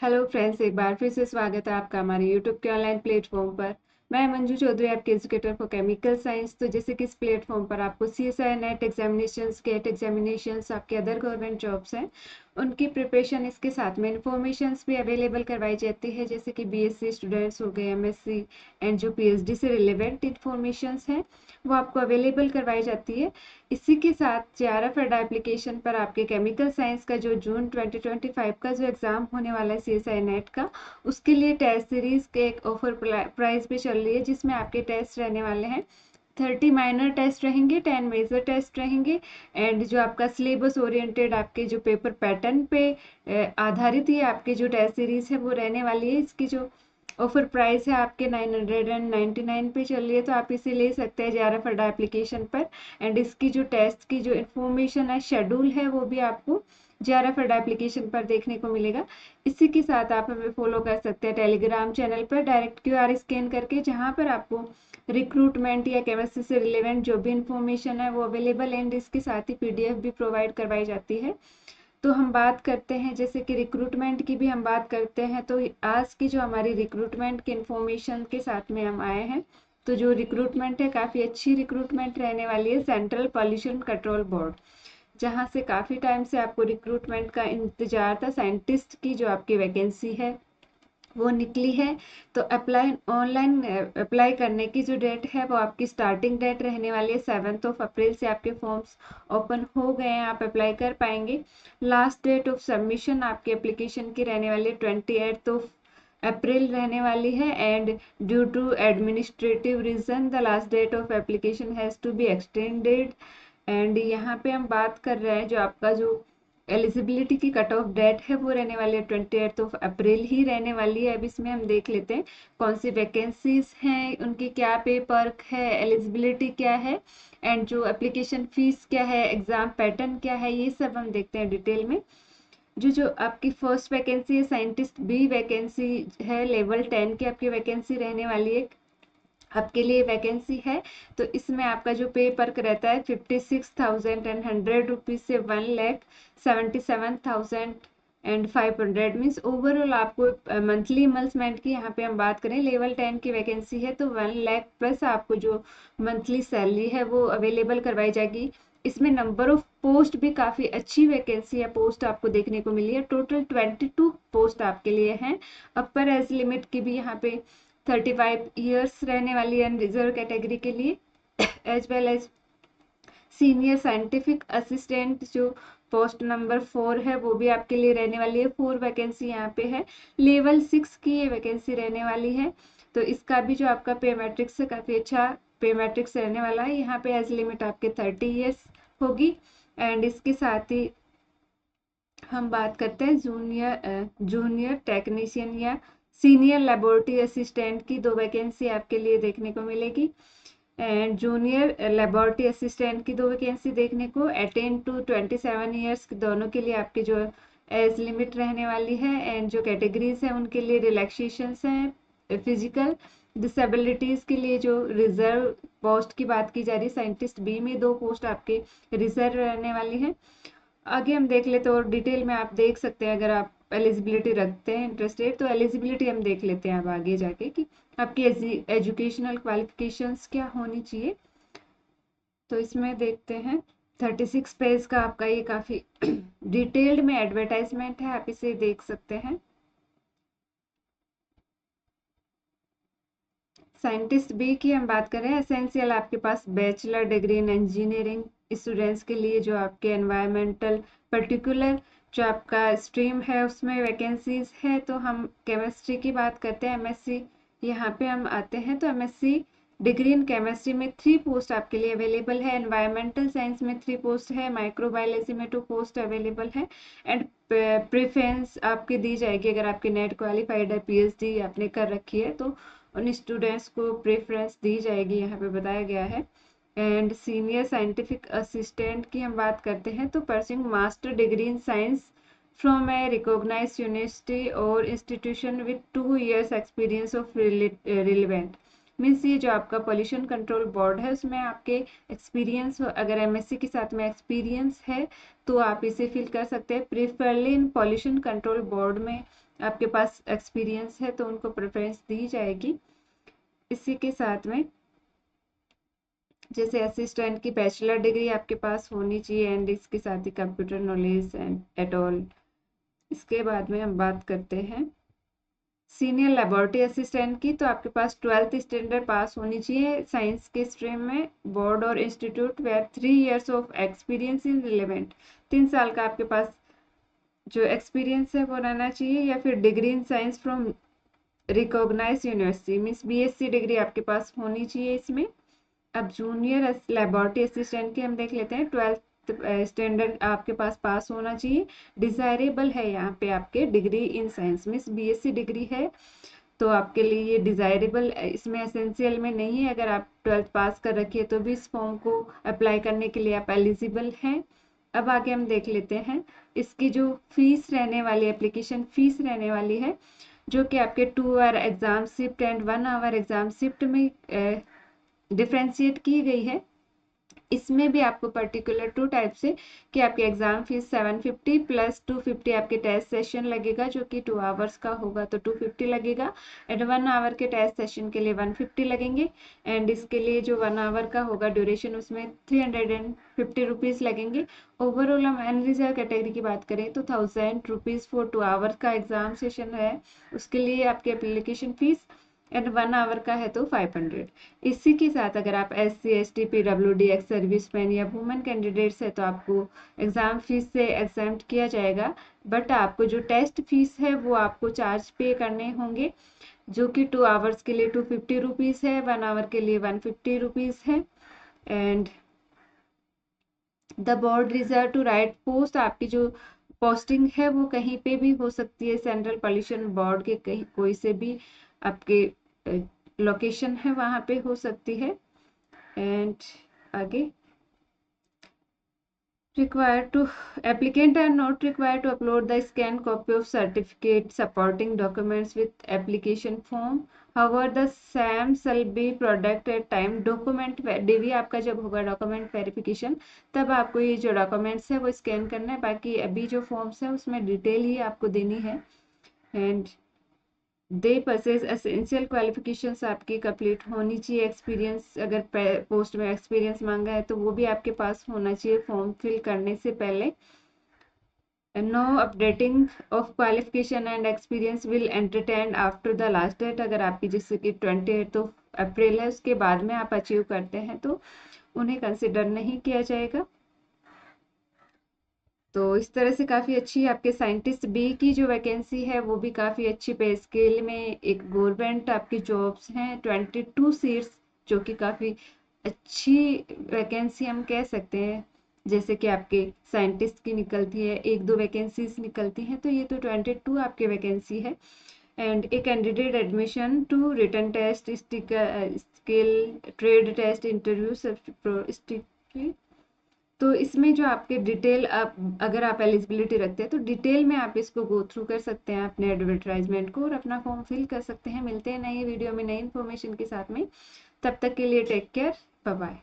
Hello friends, एक बार फिर से स्वागत है आपका हमारे यूट्यूब के ऑनलाइन प्लेटफॉर्म पर। मैं मंजू चौधरी, आपके एजुकेटर फॉर केमिकल साइंस। तो जैसे कि इस प्लेटफॉर्म पर आपको CSI NET examinations, GATE examinations, आपके अदर गवर्नमेंट जॉब्स हैं उनकी प्रिपरेशन, इसके साथ में इंफॉर्मेशंस भी अवेलेबल करवाई जाती है। जैसे कि बीएससी स्टूडेंट्स हो गए, एमएससी एंड जो पीएचडी से रिलेवेंट इंफॉर्मेशंस हैं वो आपको अवेलेबल करवाई जाती है। इसी के साथ जेआरएफ अड्डा एप्लीकेशन पर आपके केमिकल साइंस का जो जून 2025 का जो एग्ज़ाम होने वाला है सीएसआई नेट का, उसके लिए टेस्ट सीरीज के एक ऑफर प्राइस पे चल रही है, जिसमें आपके टेस्ट रहने वाले हैं 30 माइनर टेस्ट रहेंगे, 10 मेजर टेस्ट रहेंगे। एंड जो आपका सिलेबस ओरिएंटेड आपके जो पेपर पैटर्न पे आधारित ये आपके जो टेस्ट सीरीज है वो रहने वाली है। इसकी जो ऑफर प्राइस है आपके 999 पे चल रही है, तो आप इसे ले सकते हैं जेआरएफ अड्डा एप्लीकेशन पर। एंड इसकी जो टेस्ट की जो इन्फॉर्मेशन है, शेड्यूल है, वो भी आपको जेआरएफ अड्डा एप्लीकेशन पर देखने को मिलेगा। इसी के साथ आप हमें फॉलो कर सकते हैं टेलीग्राम चैनल पर डायरेक्ट क्यूआर स्कैन करके, जहाँ पर आपको रिक्रूटमेंट या केमिस्ट्री से रिलेवेंट जो भी इंफॉर्मेशन है वो अवेलेबल एंड इसके साथ ही पीडीएफ भी प्रोवाइड करवाई जाती है। तो हम बात करते हैं जैसे कि रिक्रूटमेंट की भी हम बात करते हैं। तो आज की जो हमारी रिक्रूटमेंट की इंफॉर्मेशन के साथ में हम आए हैं। तो जो रिक्रूटमेंट है, काफ़ी अच्छी रिक्रूटमेंट रहने वाली है सेंट्रल पॉल्यूशन कंट्रोल बोर्ड, जहाँ से काफ़ी टाइम से आपको रिक्रूटमेंट का इंतजार था। साइंटिस्ट की जो आपकी वैकेंसी है वो निकली है। तो अप्लाई ऑनलाइन अप्लाई करने की जो डेट है वो आपकी स्टार्टिंग डेट रहने वाली है 7 अप्रैल से आपके फॉर्म्स ओपन हो गए हैं, आप अप्लाई कर पाएंगे। लास्ट डेट ऑफ सबमिशन आपकी एप्लीकेशन की रहने वाली है 28 अप्रैल रहने वाली है। And due to administrative reason the last date of application has to be extended. And यहाँ पे हम बात कर रहे हैं जो आपका जो एलिजिबिलिटी की कट ऑफ डेट है वो रहने वाली है 28 अप्रैल ही रहने वाली है। अब इसमें हम देख लेते हैं कौन सी वैकेंसीज हैं, उनकी क्या पे पर्क है, एलिजिबिलिटी क्या है एंड जो एप्लीकेशन फीस क्या है, एग्जाम पैटर्न क्या है, ये सब हम देखते हैं डिटेल में। जो जो आपकी फर्स्ट वैकेंसी है साइंटिस्ट बी वैकेंसी है, लेवल 10 की आपकी वैकेंसी रहने वाली है, आपके लिए वैकेंसी है। तो इसमें आपका जो पे पर्क रहता है 56,100 रुपीज़ से 1,77,500 मीन्स ओवरऑल आपको मंथली इन्वेस्टमेंट की यहाँ पे हम बात करें, लेवल 10 की वैकेंसी है तो 1 लाख प्लस आपको जो मंथली सैलरी है वो अवेलेबल करवाई जाएगी। इसमें नंबर ऑफ पोस्ट भी काफ़ी अच्छी वैकेंसी है, पोस्ट आपको देखने को मिली है। टोटल 22 पोस्ट आपके लिए हैं। अपर एज लिमिट की भी यहाँ पे 35 ईयर्स रहने वाली है रिजर्व कैटेगरी के लिए, as well as senior scientific assistant जो पोस्ट नंबर 4 है वो भी आपके लिए रहने वाली है। 4 वैकेंसी यहाँ पे है, लेवल 6 की ये वैकेंसी रहने वाली है। तो इसका भी जो आपका पे मैट्रिक्स है काफ़ी अच्छा पे मैट्रिक्स रहने वाला है। यहाँ पे एज लिमिट आपके 30 ईयर्स होगी। एंड इसके साथ ही हम बात करते हैं जूनियर टेक्नीशियन या सीनियर लेबोरेटरी असिस्टेंट की 2 वैकेंसी आपके लिए देखने को मिलेगी। एंड जूनियर लेबोरेटरी असिस्टेंट की 2 वैकेंसी देखने को, 18 टू 27 ईयर्स दोनों के लिए आपकी जो एज लिमिट रहने वाली है। एंड जो कैटेगरीज हैं उनके लिए रिलैक्सेशंस हैं। फिजिकल डिसेबिलिटीज़ के लिए जो रिजर्व पोस्ट की बात की जा रही है, साइंटिस्ट बी में 2 पोस्ट आपके रिजर्व रहने वाली हैं। आगे हम देख लेते हैं और डिटेल में आप देख सकते हैं, अगर आप एलिजिबिलिटी रखते हैं इंटरेस्टेड तो एलिजिबिलिटी हम देख लेते हैं अब आगे जाके कि आपकी एजुकेशनल क्वालिफिकेशंस क्या होनी चाहिए। तो इसमें देखते हैं 36 पेज का आपका ये काफ़ी डिटेल्ड में एडवर्टाइजमेंट है, आप इसे देख सकते हैं। साइंटिस्ट बी की हम बात करें, एसेंशियल आपके पास bachelor degree in engineering students के लिए जो आपके एनवायरमेंटल पर्टिकुलर जो आपका स्ट्रीम है उसमें वैकेंसीज है। तो हम केमिस्ट्री की बात करते हैं, एमएससी यहाँ पे हम आते हैं। तो एमएससी डिग्री इन केमिस्ट्री में 3 पोस्ट आपके लिए अवेलेबल है, एनवायरमेंटल साइंस में 3 पोस्ट है, माइक्रोबायोलॉजी में 2 पोस्ट अवेलेबल है। एंड प्रेफरेंस आपकी दी जाएगी अगर आपकी नेट क्वालिफाइड है, पीएचडी आपने कर रखी है तो उन स्टूडेंट्स को प्रेफरेंस दी जाएगी, यहाँ पे बताया गया है। एंड सीनियर साइंटिफिक असिस्टेंट की हम बात करते हैं तो pursuing master degree in science from a recognised university और institution with 2 years experience of relevant means ये जो आपका पोल्यूशन कंट्रोल बोर्ड है उसमें आपके एक्सपीरियंस, अगर एमएससी के साथ में एक्सपीरियंस है तो आप इसे फिल कर सकते हैं। प्रिफरली इन पोल्यूशन कंट्रोल बोर्ड में आपके पास एक्सपीरियंस है तो उनको प्रेफरेंस दी जाएगी। इसी के साथ में जैसे असिस्टेंट की बैचलर डिग्री आपके पास होनी चाहिए एंड इसके साथ ही computer knowledge and at all. इसके बाद में हम बात करते हैं सीनियर लेबोरेटरी असिस्टेंट की। तो आपके पास 12th स्टैंडर्ड पास होनी चाहिए साइंस के स्ट्रीम में, बोर्ड और institute where 3 years of experience in relevant. 3 साल का आपके पास जो एक्सपीरियंस है वो रहना चाहिए, या फिर degree in science from recognise university, means BSc degree आपके पास होनी चाहिए इसमें। अब जूनियर लेबोरेटरी असिस्टेंट की हम देख लेते हैं। 12th स्टैंडर्ड आपके पास होना चाहिए। डिजायरेबल है यहाँ पे आपके degree in science, means BSc degree है तो आपके लिए ये डिजायरेबल, इसमें एसेंशियल में नहीं है। अगर आप 12th पास कर रखिए तो भी इस फॉर्म को अप्लाई करने के लिए आप एलिजिबल हैं। अब आगे हम देख लेते हैं इसकी जो फीस रहने वाली, एप्लीकेशन फीस रहने वाली है, जो कि आपके 2 hour exam shift and 1 hour exam shift में डिफ्रेंशिएट की गई है। इसमें भी आपको पर्टिकुलर 2 टाइप से कि आपकी एग्जाम फीस 750 प्लस 250 आपके टेस्ट सेशन लगेगा, जो कि 2 आवर्स का होगा तो 250 लगेगा, एंड 1 आवर के टेस्ट सेशन के लिए 150 लगेंगे। एंड इसके लिए जो 1 आवर का होगा ड्यूरेशन, उसमें 350 रुपीज़ लगेंगे। ओवरऑल हम अनरिजर्व कैटेगरी की बात करें तो 1000 रुपीज़ फॉर 2 आवर्स का एग्जाम सेशन है, उसके लिए आपकी एप्लीकेशन फीस, एंड 1 आवर का है तो 500। इसी के साथ अगर आप SC ST PWD ex serviceman या वुमेन कैंडिडेट्स है तो आपको एग्जाम फीस से एग्जाम्प्ट किया जाएगा, बट आपको जो टेस्ट फीस है वो आपको चार्ज पे करने होंगे, जो कि 2 आवर्स के लिए 250 रुपीज़ है, 1 आवर के लिए 150 रुपीज़ है। And the board reserve to right post, आपकी जो पोस्टिंग है वो कहीं पे भी हो सकती है, सेंट्रल पॉल्यूशन बोर्ड के कहीं कोई से भी आपके लोकेशन है वहाँ पे हो सकती है। एंड आगे required to applicant are not required to upload the scanned copy of certificate supporting documents with application form, however the same shall be product at time document DV आपका जब होगा डॉक्यूमेंट वेरिफिकेशन तब आपको ये जो documents है वो scan करना है, बाकी अभी जो फॉर्म्स है उसमें डिटेल ही आपको देनी है। And they purchase essential qualifications आपकी कंप्लीट होनी चाहिए। एक्सपीरियंस अगर पोस्ट में एक्सपीरियंस मांगा है तो वो भी आपके पास होना चाहिए फॉर्म फिल करने से पहले। No updating of qualification and experience will entertain after the last date, अगर आपकी जैसे कि 28 अप्रैल है उसके बाद में आप अचीव करते हैं तो उन्हें कंसिडर नहीं किया जाएगा। तो इस तरह से काफ़ी अच्छी आपके साइंटिस्ट बी की जो वैकेंसी है वो भी काफ़ी अच्छी पे स्केल में एक गवर्नमेंट आपकी जॉब्स हैं 22 सीट्स, जो कि काफ़ी अच्छी वैकेंसी हम कह सकते हैं। जैसे कि आपके साइंटिस्ट की निकलती है 1-2 वैकेंसीज निकलती हैं, तो ये तो 22 आपके वैकेंसी है। And a candidate admission to written test skill trade test interview. तो इसमें जो आपके डिटेल आप अगर आप एलिजिबिलिटी रखते हैं तो डिटेल में आप इसको गो थ्रू कर सकते हैं अपने एडवर्टाइजमेंट को और अपना फॉर्म फिल कर सकते हैं। मिलते हैं नई वीडियो में नई इन्फॉर्मेशन के साथ में, तब तक के लिए टेक केयर, बाय बाय।